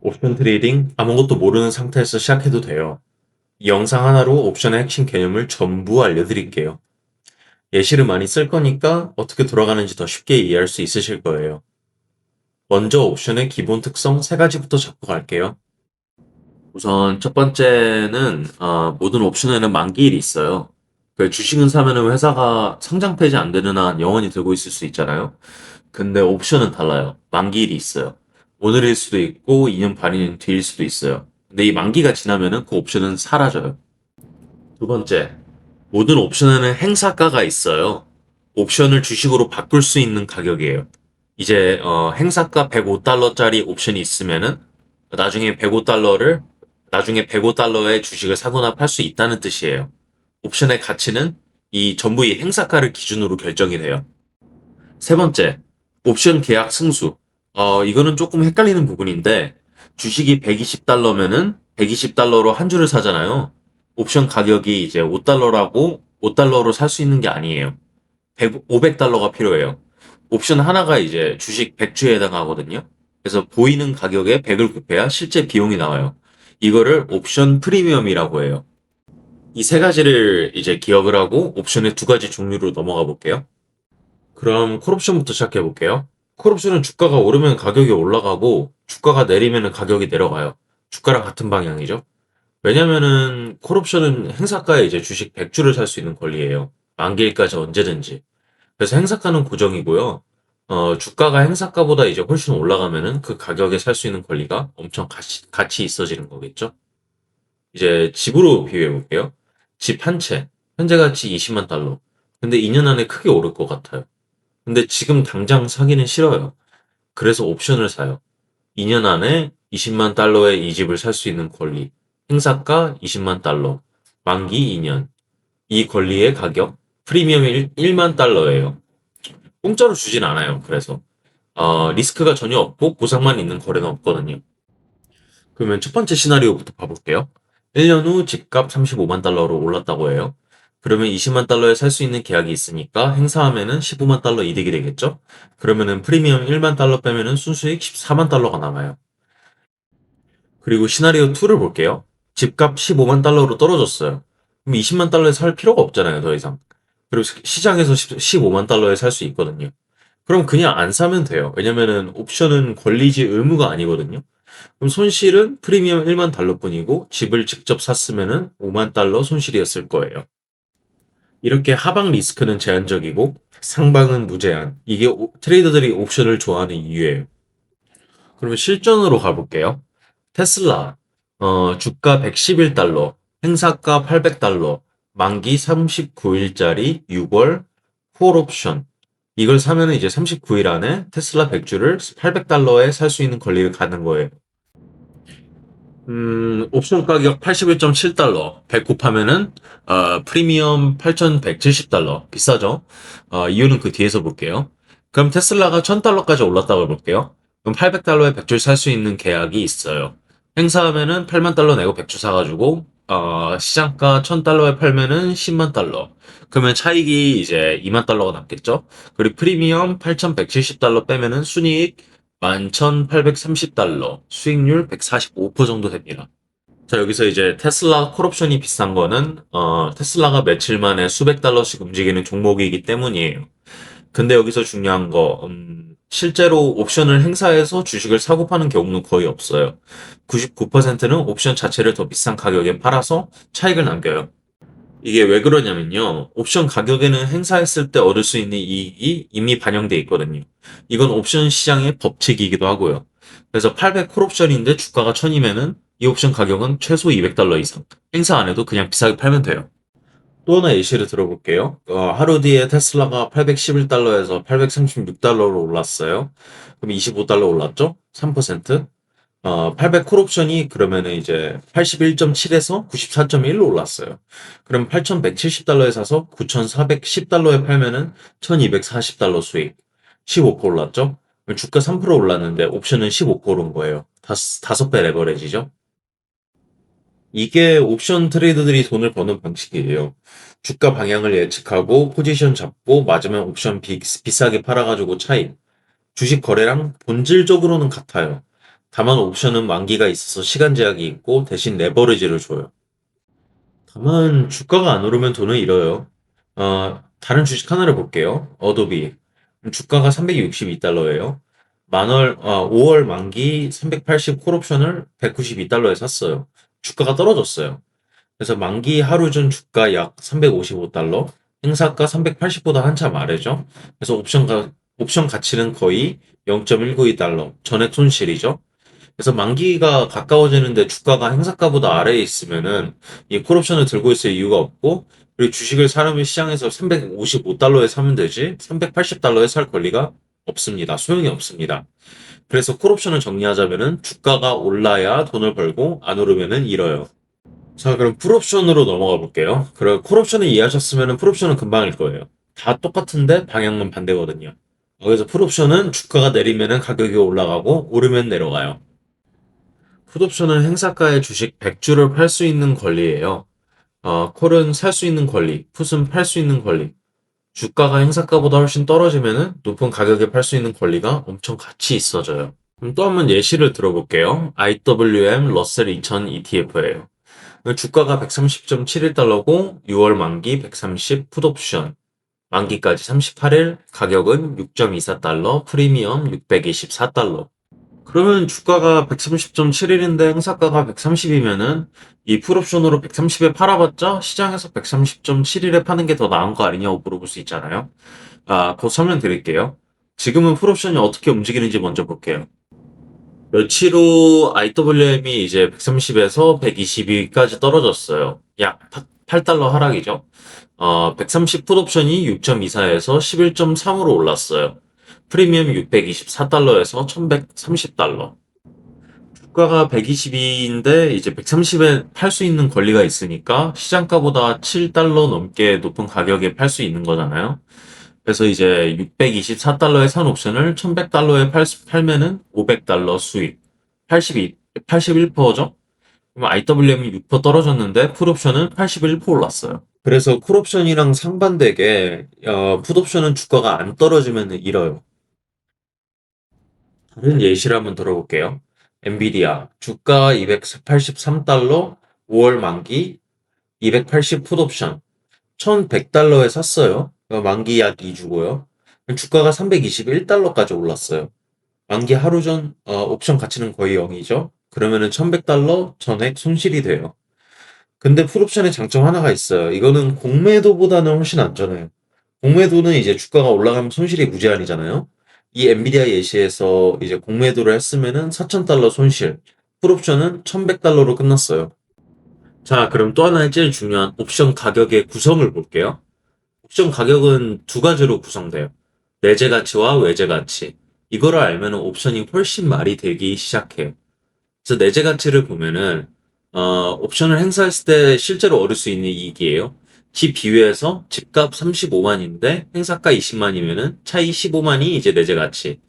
옵션 트레이딩 아무것도 모르는 상태에서 시작해도 돼요. 이 영상 하나로 옵션의 핵심 개념을 전부 알려드릴게요. 예시를 많이 쓸 거니까 어떻게 돌아가는지 더 쉽게 이해할 수 있으실 거예요. 먼저 옵션의 기본 특성 세 가지부터 잡고 갈게요. 우선 첫 번째는 모든 옵션에는 만기일이 있어요. 그 주식은 사면은 회사가 상장 폐지 안 되는 한 영원히 들고 있을 수 있잖아요. 근데 옵션은 달라요. 만기일이 있어요. 오늘일 수도 있고 2년 반이 뒤일 수도 있어요. 근데 이 만기가 지나면은 그 옵션은 사라져요. 두 번째, 모든 옵션에는 행사가가 있어요. 옵션을 주식으로 바꿀 수 있는 가격이에요. 이제 행사가 105달러짜리 옵션이 있으면은 나중에 105달러를 나중에 105달러의 주식을 사거나 팔 수 있다는 뜻이에요. 옵션의 가치는 이 전부 이 행사가를 기준으로 결정이 돼요. 세 번째, 옵션 계약 승수. 이거는 조금 헷갈리는 부분인데, 주식이 120달러면은 120달러로 한 주를 사잖아요. 옵션 가격이 이제 5달러라고 5달러로 살 수 있는 게 아니에요. 500달러가 필요해요. 옵션 하나가 이제 주식 100주에 해당하거든요. 그래서 보이는 가격에 100을 곱해야 실제 비용이 나와요. 이거를 옵션 프리미엄이라고 해요. 이 세 가지를 이제 기억을 하고 옵션의 두 가지 종류로 넘어가 볼게요. 그럼 콜옵션부터 시작해 볼게요. 콜옵션은 주가가 오르면 가격이 올라가고 주가가 내리면 가격이 내려가요. 주가랑 같은 방향이죠. 왜냐면은 콜옵션은 행사가에 이제 주식 100주를 살 수 있는 권리예요. 만기일까지 언제든지. 그래서 행사가는 고정이고요. 주가가 행사가보다 이제 훨씬 올라가면은 그 가격에 살 수 있는 권리가 엄청 가치 있어지는 거겠죠. 이제 집으로 비교해 볼게요. 집 한 채. 현재 가치 20만 달러. 근데 2년 안에 크게 오를 것 같아요. 근데 지금 당장 사기는 싫어요. 그래서 옵션을 사요. 2년 안에 20만 달러의 이 집을 살 수 있는 권리. 행사가 20만 달러. 만기 2년. 이 권리의 가격. 프리미엄 1만 달러예요. 공짜로 주진 않아요. 그래서. 리스크가 전혀 없고 보상만 있는 거래는 없거든요. 그러면 첫 번째 시나리오부터 봐볼게요. 1년 후 집값 35만 달러로 올랐다고 해요. 그러면 20만 달러에 살 수 있는 계약이 있으니까 행사하면은 15만 달러 이득이 되겠죠? 그러면은 프리미엄 1만 달러 빼면은 순수익 14만 달러가 남아요. 그리고 시나리오 2를 볼게요. 집값 15만 달러로 떨어졌어요. 그럼 20만 달러에 살 필요가 없잖아요, 더 이상. 그리고 시장에서 15만 달러에 살 수 있거든요. 그럼 그냥 안 사면 돼요. 왜냐면은 옵션은 권리지 의무가 아니거든요. 그럼 손실은 프리미엄 1만 달러뿐이고 집을 직접 샀으면은 5만 달러 손실이었을 거예요. 이렇게 하방 리스크는 제한적이고 상방은 무제한. 이게 트레이더들이 옵션을 좋아하는 이유예요. 그러면 실전으로 가볼게요. 테슬라, 주가 111달러, 행사가 800달러, 만기 39일짜리 6월 콜 옵션. 이걸 사면은 이제 39일 안에 테슬라 100주를 800달러에 살 수 있는 권리를 갖는 거예요. 옵션 가격 81.7달러, 100 곱하면은, 프리미엄 8,170달러. 비싸죠? 이유는 그 뒤에서 볼게요. 그럼 테슬라가 1000달러까지 올랐다고 볼게요. 그럼 800달러에 100줄 살 수 있는 계약이 있어요. 행사하면은 8만 달러 내고 100주 사가지고, 시장가 1000달러에 팔면은 10만 달러. 그러면 차익이 이제 2만 달러가 남겠죠? 그리고 프리미엄 8170달러 빼면은 순이익 11,830달러, 수익률 145% 정도 됩니다. 자, 여기서 이제 테슬라 콜옵션이 비싼 거는, 테슬라가 며칠 만에 수백 달러씩 움직이는 종목이기 때문이에요. 근데 여기서 중요한 거, 실제로 옵션을 행사해서 주식을 사고 파는 경우는 거의 없어요. 99%는 옵션 자체를 더 비싼 가격에 팔아서 차익을 남겨요. 이게 왜 그러냐면요. 옵션 가격에는 행사했을 때 얻을 수 있는 이익이 이미 반영돼 있거든요. 이건 옵션 시장의 법칙이기도 하고요. 그래서 800 콜옵션인데 주가가 1000이면은 이 옵션 가격은 최소 200달러 이상. 행사 안 해도 그냥 비싸게 팔면 돼요. 또 하나 예시를 들어볼게요. 하루 뒤에 테슬라가 811달러에서 836달러로 올랐어요. 그럼 25달러 올랐죠? 3%. 800 콜옵션이 그러면은 이제 81.7에서 94.1로 올랐어요. 그럼 8,170달러에 사서 9,410달러에 팔면은 1,240달러 수익. 15% 올랐죠? 주가 3% 올랐는데 옵션은 15% 오른 거예요. 다섯 배 레버리지죠? 이게 옵션 트레이더들이 돈을 버는 방식이에요. 주가 방향을 예측하고 포지션 잡고 맞으면 옵션 비싸게 팔아가지고 차익. 주식 거래랑 본질적으로는 같아요. 다만 옵션은 만기가 있어서 시간 제약이 있고 대신 레버리지를 줘요. 다만 주가가 안 오르면 돈을 잃어요. 다른 주식 하나를 볼게요. 어도비. 주가가 362달러예요. 5월 만기 380 콜옵션을 192달러에 샀어요. 주가가 떨어졌어요. 그래서 만기 하루 전 주가 약 355달러, 행사가 380보다 한참 아래죠. 그래서 옵션 가치는 거의 0.192달러, 전액 손실이죠. 그래서 만기가 가까워지는데 주가가 행사가보다 아래에 있으면은 이 콜옵션을 들고 있을 이유가 없고, 그리고 주식을 사려면 시장에서 355달러에 사면 되지 380달러에 살 권리가 없습니다. 소용이 없습니다. 그래서 콜옵션을 정리하자면은 주가가 올라야 돈을 벌고 안 오르면은 잃어요. 자, 그럼 풀옵션으로 넘어가 볼게요. 그럼 콜옵션을 이해하셨으면 풀옵션은 금방일 거예요. 다 똑같은데 방향은 반대거든요. 그래서 풀옵션은 주가가 내리면 가격이 올라가고 오르면 내려가요. 풋옵션은 행사가의 주식 100주를 팔 수 있는 권리예요. 콜은 살 수 있는 권리, 풋은 팔 수 있는 권리. 주가가 행사가보다 훨씬 떨어지면 높은 가격에 팔 수 있는 권리가 엄청 같이 있어져요. 그럼 또 한번 예시를 들어볼게요. IWM 러셀 2000 ETF예요. 주가가 130.71달러고 6월 만기 130 풋옵션. 만기까지 38일, 가격은 6.24달러, 프리미엄 624달러. 그러면 주가가 130.71인데 행사가가 130이면은 이 풀옵션으로 130에 팔아봤자 시장에서 130.71에 파는 게 더 나은 거 아니냐고 물어볼 수 있잖아요. 곧 설명드릴게요. 지금은 풀옵션이 어떻게 움직이는지 먼저 볼게요. 며칠 후 IWM이 이제 130에서 122까지 떨어졌어요. 약 8달러 하락이죠. 130 풋옵션이 6.24에서 11.3으로 올랐어요. 프리미엄 624달러에서 1130달러. 주가가 122인데 이제 130에 팔 수 있는 권리가 있으니까 시장가보다 7달러 넘게 높은 가격에 팔 수 있는 거잖아요. 그래서 이제 624달러에 산 옵션을 1100달러에 팔면은 500달러 수익. 81%죠? 그럼 IWM이 6% 떨어졌는데 풋옵션은 81% 올랐어요. 그래서 콜옵션이랑 상반되게 풋옵션은 주가가 안 떨어지면 잃어요. 다른 예시를 한번 들어볼게요. 엔비디아 주가 283달러 5월 만기 280 풋옵션 1100달러에 샀어요. 만기 약 2주고요. 주가가 321달러까지 올랐어요. 만기 하루 전 옵션 가치는 거의 0이죠. 그러면은 1100달러 전액 손실이 돼요. 근데 풋옵션의 장점 하나가 있어요. 이거는 공매도보다는 훨씬 안전해요. 공매도는 이제 주가가 올라가면 손실이 무제한이잖아요. 이 엔비디아 예시에서 이제 공매도를 했으면은 4,000달러 손실, 풋옵션은 1,100달러로 끝났어요. 자, 그럼 또 하나의 제일 중요한 옵션 가격의 구성을 볼게요. 옵션 가격은 두 가지로 구성돼요. 내재 가치와 외재 가치. 이거를 알면 옵션이 훨씬 말이 되기 시작해요. 그래서 내재 가치를 보면은 옵션을 행사했을 때 실제로 얻을 수 있는 이익이에요. 집 비교해서 집값 35만인데 행사가 20만이면은 차이 15만이 이제 내재 가치.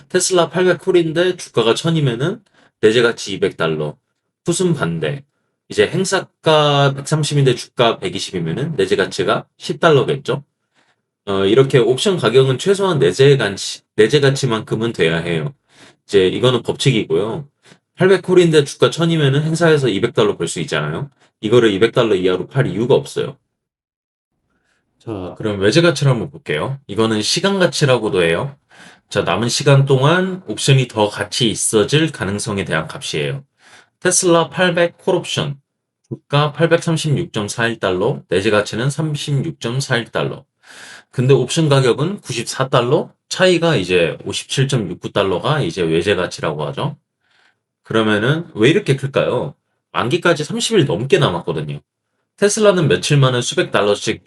테슬라 800쿨인데 주가가 1000이면은 내재 가치 200달러. 풋은 반대. 이제 행사가 130인데 주가 120이면은 내재 가치가 10달러겠죠. 이렇게 옵션 가격은 최소한 내재 가치만큼은 돼야 해요. 이제 이거는 법칙이고요. 800콜인데 주가 1000이면은 행사에서 200달러 벌 수 있잖아요. 이거를 200달러 이하로 팔 이유가 없어요. 자, 그럼 외제 가치를 한번 볼게요. 이거는 시간 가치라고도 해요. 자, 남은 시간 동안 옵션이 더 가치 있어질 가능성에 대한 값이에요. 테슬라 800 콜옵션. 주가 836.41달러, 내재 가치는 36.41달러. 근데 옵션 가격은 94달러? 차이가 이제 57.69달러가 이제 외제 가치라고 하죠. 그러면은 왜 이렇게 클까요? 만기까지 30일 넘게 남았거든요. 테슬라는 며칠 만에 수백 달러씩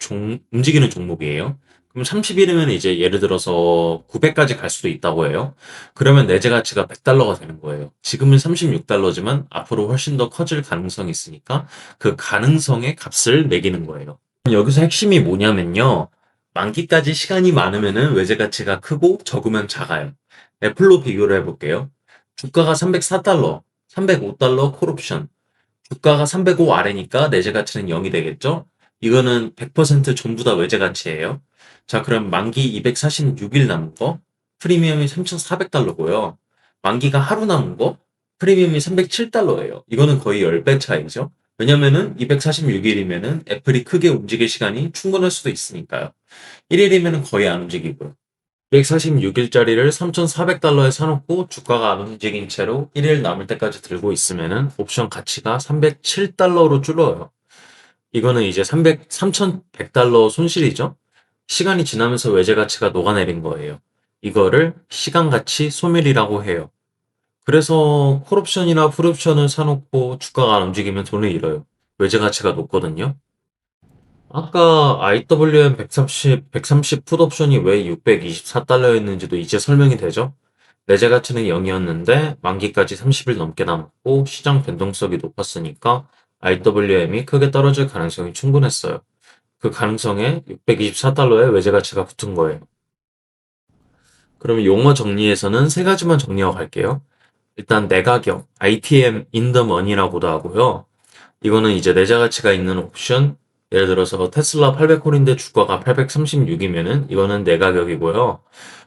움직이는 종목이에요. 그럼 30일이면 이제 예를 들어서 900까지 갈 수도 있다고 해요. 그러면 내재 가치가 100달러가 되는 거예요. 지금은 36달러지만 앞으로 훨씬 더 커질 가능성이 있으니까 그 가능성의 값을 매기는 거예요. 여기서 핵심이 뭐냐면요. 만기까지 시간이 많으면은 외제 가치가 크고 적으면 작아요. 애플로 비교를 해볼게요. 주가가 304달러, 305달러 콜옵션. 주가가 305 아래니까 내재 가치는 0이 되겠죠? 이거는 100% 전부 다 외제 가치예요. 자, 그럼 만기 246일 남은 거, 프리미엄이 3,400달러고요. 만기가 하루 남은 거, 프리미엄이 307달러예요. 이거는 거의 10배 차이죠. 왜냐면은 246일이면은 애플이 크게 움직일 시간이 충분할 수도 있으니까요. 1일이면은 거의 안 움직이고요. 246일짜리를 3,400달러에 사놓고 주가가 안 움직인 채로 1일 남을 때까지 들고 있으면은 옵션 가치가 307달러로 줄어요. 이거는 이제 3,100달러 손실이죠. 시간이 지나면서 외제 가치가 녹아내린 거예요. 이거를 시간 가치 소멸이라고 해요. 그래서 콜옵션이나 풋옵션을 사놓고 주가가 안 움직이면 돈을 잃어요. 외제 가치가 높거든요. 아까 IWM 130 풋옵션이 왜 624달러였는지도 이제 설명이 되죠? 내재 가치는 0이었는데 만기까지 30일 넘게 남았고 시장 변동성이 높았으니까 IWM이 크게 떨어질 가능성이 충분했어요. 그 가능성에 624달러의 외제 가치가 붙은 거예요. 그러면 용어 정리에서는 세 가지만 정리하고 갈게요. 일단 내가격, ITM in the money라고도 하고요. 이거는 이제 내재 가치가 있는 옵션, 예를 들어서 테슬라 800콜인데 주가가 836이면은 이거는 내가격이고요.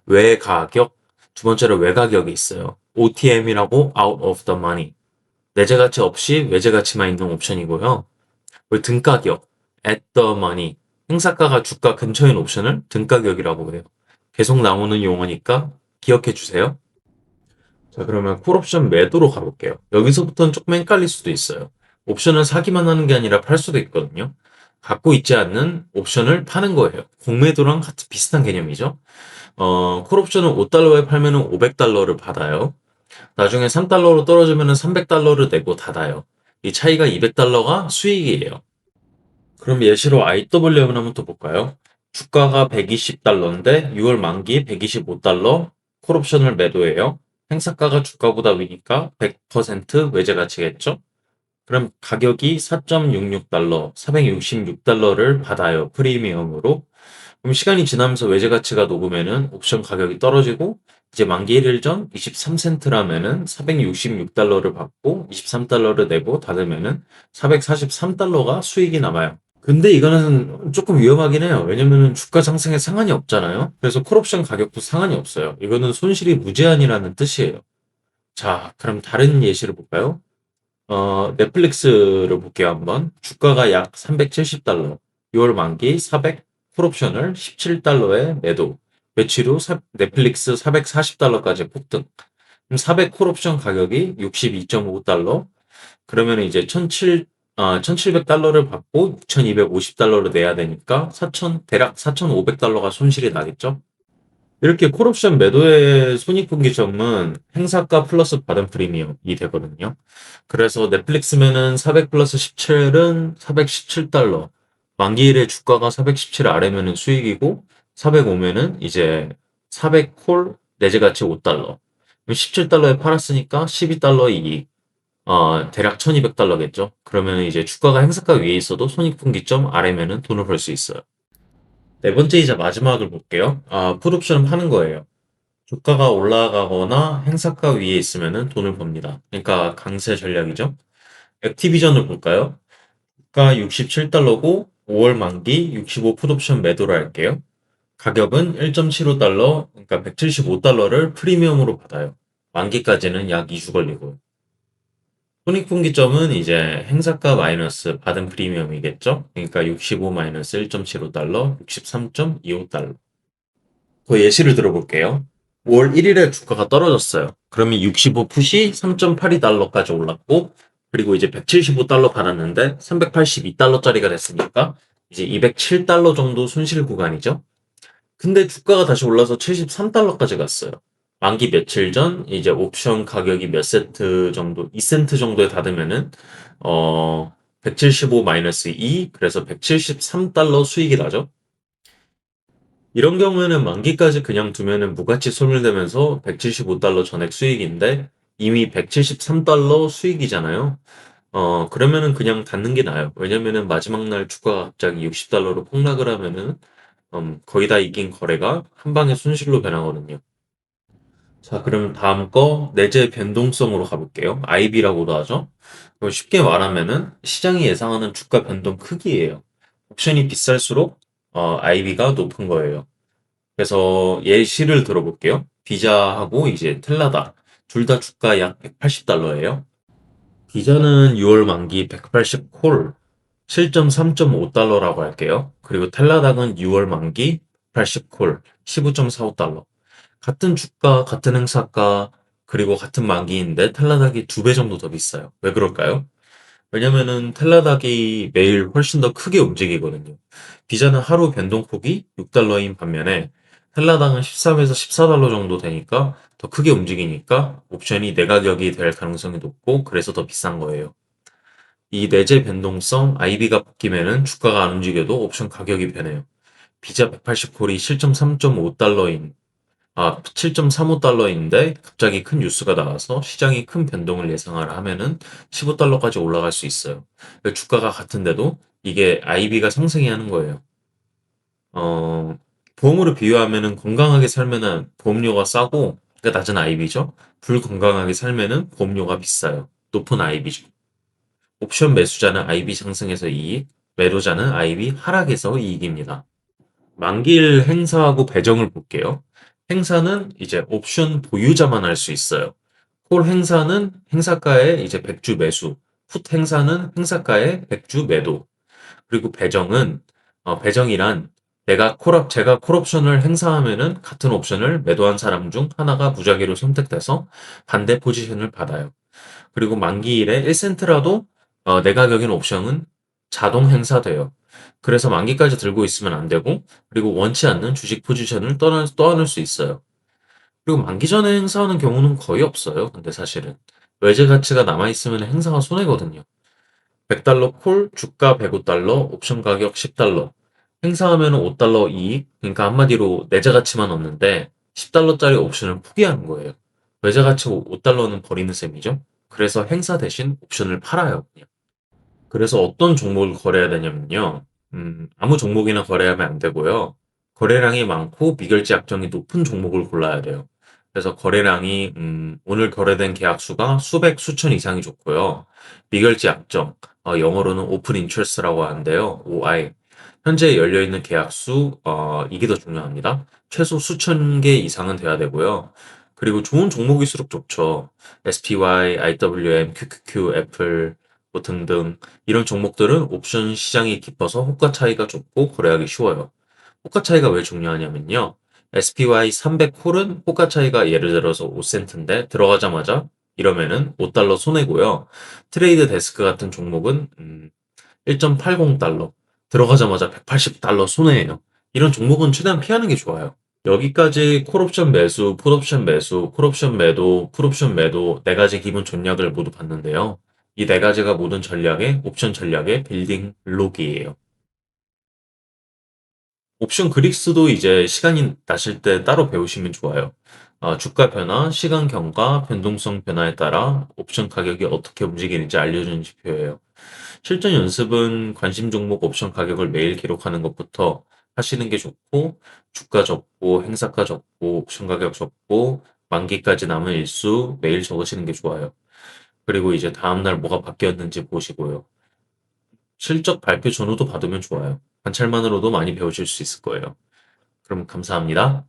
외가격, 두 번째로 외가격이 있어요. OTM이라고 out of the money. 내재 가치 없이 외재 가치만 있는 옵션이고요. 그리고 등가격, at the money. 행사가가 주가 근처인 옵션을 등가격이라고 해요. 계속 나오는 용어니까 기억해 주세요. 자, 그러면 콜옵션 매도로 가볼게요. 여기서부터는 조금 헷갈릴 수도 있어요. 옵션을 사기만 하는 게 아니라 팔 수도 있거든요. 갖고 있지 않는 옵션을 파는 거예요. 공매도랑 같은 비슷한 개념이죠. 콜옵션을 5달러에 팔면 500달러를 받아요. 나중에 3달러로 떨어지면 300달러를 내고 닫아요. 이 차이가 200달러가 수익이에요. 그럼 예시로 IWM을 한번 더 볼까요? 주가가 120달러인데 6월 만기 125달러 콜옵션을 매도해요. 행사가가 주가보다 위니까 100% 외제 가치겠죠? 그럼 가격이 4.66달러, 466달러를 받아요. 프리미엄으로. 그럼 시간이 지나면서 외제 가치가 녹으면은 옵션 가격이 떨어지고 이제 만기 1일 전 23센트라면은 466달러를 받고 23달러를 내고 닫으면은 443달러가 수익이 남아요. 근데 이거는 조금 위험하긴 해요. 왜냐면은 주가 상승에 상한이 없잖아요. 그래서 콜옵션 가격도 상한이 없어요. 이거는 손실이 무제한이라는 뜻이에요. 자, 그럼 다른 예시를 볼까요? 넷플릭스를 볼게요, 한번. 주가가 약 370달러, 6월 만기 400, 콜옵션을 17달러에 매도, 며칠 후 넷플릭스 440달러까지 폭등. 그럼 400 콜옵션 가격이 62.5달러, 그러면 이제 1700달러를 받고 6250달러를 내야 되니까 대략 4500달러가 손실이 나겠죠? 이렇게 콜옵션 매도의 손익분기점은 행사가 플러스 받은 프리미엄이 되거든요. 그래서 넷플릭스면은 400 플러스 17은 417달러. 만기일에 주가가 417 아래면은 수익이고 405면은 이제 400콜 내재 가치 5달러. 17달러에 팔았으니까 12달러 이익. 대략 1200달러겠죠. 그러면 이제 주가가 행사가 위에 있어도 손익분기점 아래면은 돈을 벌 수 있어요. 네 번째 이자 마지막을 볼게요. 풋옵션은 파는 거예요. 주가가 올라가거나 행사가 위에 있으면은 돈을 법니다. 그러니까 강세 전략이죠. 액티비전을 볼까요? 주가 67달러고 5월 만기 65 풋옵션 매도를 할게요. 가격은 1.75달러, 그러니까 175달러를 프리미엄으로 받아요. 만기까지는 약 2주 걸리고. 손익분기점은 이제 행사가 마이너스 받은 프리미엄이겠죠? 그러니까 65 마이너스 1.75달러, 63.25달러. 그 예시를 들어볼게요. 5월 1일에 주가가 떨어졌어요. 그러면 65 풋이 3.82달러까지 올랐고, 그리고 이제 175달러 받았는데 382달러짜리가 됐으니까 이제 207달러 정도 손실 구간이죠. 근데 주가가 다시 올라서 73달러까지 갔어요. 만기 며칠 전 이제 옵션 가격이 몇 세트 정도, 2센트 정도에 닫으면은 175 마이너스 2, 그래서 173달러 수익이 나죠. 이런 경우에는 만기까지 그냥 두면은 무가치 소멸되면서 175달러 전액 수익인데 이미 173달러 수익이잖아요. 그러면은 그냥 닫는 게 나아요. 왜냐면은 마지막 날 주가가 갑자기 60달러로 폭락을 하면은 거의 다 이긴 거래가 한 방에 손실로 변하거든요. 자, 그러면 다음 거 내재 변동성으로 가볼게요. IB라고도 하죠. 쉽게 말하면은 시장이 예상하는 주가 변동 크기예요. 옵션이 비쌀수록 IB가 높은 거예요. 그래서 예시를 들어볼게요. 비자하고 이제 텔라다. 둘 다 주가 약 180달러예요. 비자는 6월 만기 180콜, 실점 3.5달러라고 할게요. 그리고 텔라닥은 6월 만기 180콜, 15.45달러. 같은 주가, 같은 행사가, 그리고 같은 만기인데 텔라닥이 2배 정도 더 비싸요. 왜 그럴까요? 왜냐면은 텔라닥이 매일 훨씬 더 크게 움직이거든요. 비자는 하루 변동폭이 6달러인 반면에 텔라닥은 13에서 14달러 정도 되니까 더 크게 움직이니까 옵션이 내 가격이 될 가능성이 높고 그래서 더 비싼 거예요. 이 내재 변동성 IB가 바뀌면은 주가가 안 움직여도 옵션 가격이 변해요. 비자 180콜이 7.3.5달러인 7.35달러인데 갑자기 큰 뉴스가 나와서 시장이 큰 변동을 예상하라 하면은 15달러까지 올라갈 수 있어요. 주가가 같은데도 이게 IB가 상승해야 하는 거예요. 어, 보험으로 비유하면은 건강하게 살면은 보험료가 싸고, 그러니까 낮은 IB죠. 불건강하게 살면은 보험료가 비싸요. 높은 IB죠. 옵션 매수자는 IB 상승해서 이익, 매도자는 IB 하락해서 이익입니다. 만기일 행사하고 배정을 볼게요. 행사는 이제 옵션 보유자만 할 수 있어요. 콜 행사는 행사가의 이제 백주 매수, 풋 행사는 행사가의 백주 매도. 그리고 배정은 배정이란 제가 콜옵션을 행사하면은 같은 옵션을 매도한 사람 중 하나가 무작위로 선택돼서 반대 포지션을 받아요. 그리고 만기일에 1센트라도 내 가격인 옵션은 자동 행사돼요. 그래서 만기까지 들고 있으면 안 되고, 그리고 원치 않는 주식 포지션을 떠날 수 있어요. 그리고 만기 전에 행사하는 경우는 거의 없어요. 근데 사실은 외제 가치가 남아있으면 행사가 손해거든요. 100달러 콜, 주가 105달러, 옵션 가격 10달러. 행사하면 5달러 이익, 그러니까 한마디로 내재 가치만 얻는데 10달러짜리 옵션을 포기하는 거예요. 외제 가치 5달러는 버리는 셈이죠. 그래서 행사 대신 옵션을 팔아요. 그냥. 그래서 어떤 종목을 거래해야 되냐면요. 아무 종목이나 거래하면 안 되고요. 거래량이 많고 미결제 약정이 높은 종목을 골라야 돼요. 그래서 거래량이 오늘 거래된 계약수가 수백, 수천 이상이 좋고요. 미결제 약정, 영어로는 오픈 인트레스트라고 하는데요. OI. 현재 열려있는 계약수, 이게 더 중요합니다. 최소 수천 개 이상은 돼야 되고요. 그리고 좋은 종목일수록 좋죠. SPY, IWM, QQQ, 애플, 뭐 등등 이런 종목들은 옵션 시장이 깊어서 호가 차이가 좁고 거래하기 쉬워요. 호가 차이가 왜 중요하냐면요. SPY 300 콜은 호가 차이가 예를 들어서 5센트인데 들어가자마자 이러면은 5달러 손해고요. 트레이드 데스크 같은 종목은 1.80달러 들어가자마자 180달러 손해예요. 이런 종목은 최대한 피하는 게 좋아요. 여기까지 콜옵션 매수, 풋옵션 매수, 콜옵션 매도, 풋옵션 매도 네 가지 기본 전략을 모두 봤는데요. 이 네 가지가 모든 전략의 옵션 전략의 빌딩 블록이에요. 옵션 그릭스도 이제 시간이 나실 때 따로 배우시면 좋아요. 주가 변화, 시간 경과, 변동성 변화에 따라 옵션 가격이 어떻게 움직이는지 알려주는 지표예요. 실전 연습은 관심 종목 옵션 가격을 매일 기록하는 것부터 하시는 게 좋고, 주가 적고, 행사가 적고, 옵션 가격 적고, 만기까지 남은 일수 매일 적으시는 게 좋아요. 그리고 이제 다음날 뭐가 바뀌었는지 보시고요. 실적 발표 전후도 받으면 좋아요. 관찰만으로도 많이 배우실 수 있을 거예요. 그럼 감사합니다.